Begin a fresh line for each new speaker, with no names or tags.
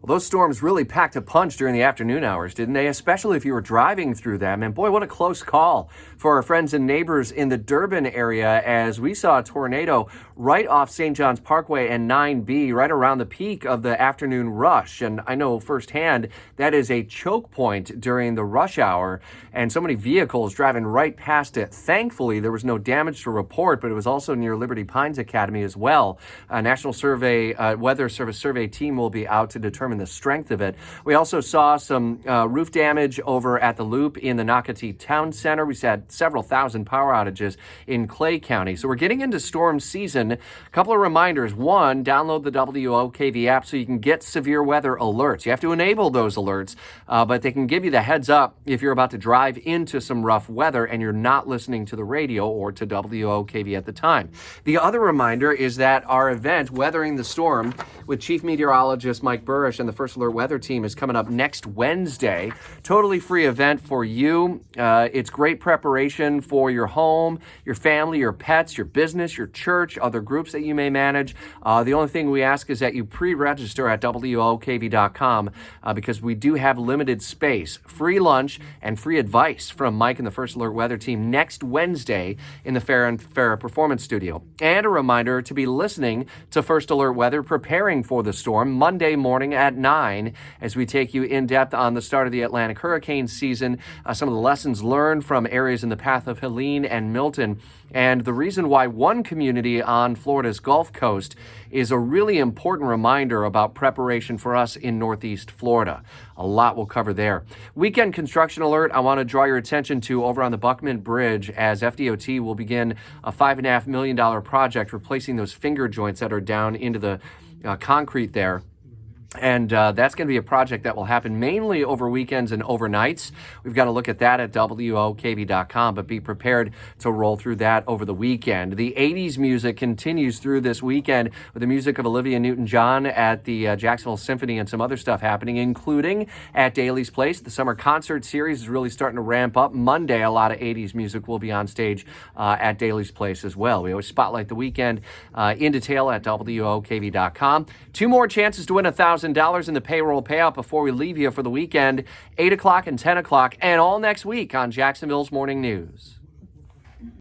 Well, those storms really packed a punch during the afternoon hours, didn't they? Especially if you were driving through them. And boy, what a close call for our friends and neighbors in the Durbin area as we saw a tornado right off St. John's Parkway and 9B right around the peak of the afternoon rush. And I know firsthand that is a choke point during the rush hour and so many vehicles driving right past it. Thankfully, there was no damage to report, but it was also near Liberty Pines Academy as well. A National Weather Service survey team will be out to determine the strength of it. We also saw some roof damage over at the Loop in the Nocatee Town Center. We had several thousand power outages in Clay County. So we're getting into storm season. A couple of reminders. One, download the WOKV app so you can get severe weather alerts. You have to enable those alerts, but they can give you the heads up if you're about to drive into some rough weather and you're not listening to the radio or to WOKV at the time. The other reminder is that our event, Weathering the Storm, with Chief Meteorologist Mike Burrish and the First Alert Weather Team is coming up next Wednesday. Totally free event for you. It's great preparation for your home, your family, your pets, your business, your church, other groups that you may manage. The only thing we ask is that you pre-register at WOKV.com because we do have limited space. Free lunch and free advice from Mike and the First Alert Weather Team next Wednesday in the Farrah Performance Studio. And a reminder to be listening to First Alert Weather preparing for the storm Monday morning at 9 as we take you in depth on the start of the Atlantic hurricane season, some of the lessons learned from areas in the path of Helene and Milton, and the reason why one community on Florida's Gulf Coast is a really important reminder about preparation for us in Northeast Florida. A lot we'll cover there. Weekend construction alert I want to draw your attention to over on the Buckman Bridge as FDOT will begin a $5.5 million project replacing those finger joints that are down into the concrete there. And that's going to be a project that will happen mainly over weekends and overnights. We've got to look at that at WOKV.com, but be prepared to roll through that over the weekend. The 80s music continues through this weekend with the music of Olivia Newton-John at the Jacksonville Symphony and some other stuff happening, including at Daly's Place. The summer concert series is really starting to ramp up. Monday, a lot of 80s music will be on stage at Daly's Place as well. We always spotlight the weekend in detail at WOKV.com. 2 more chances to win $1,000 in the payroll payout before we leave you for the weekend, 8 o'clock and 10 o'clock, and all next week on Jacksonville's Morning News.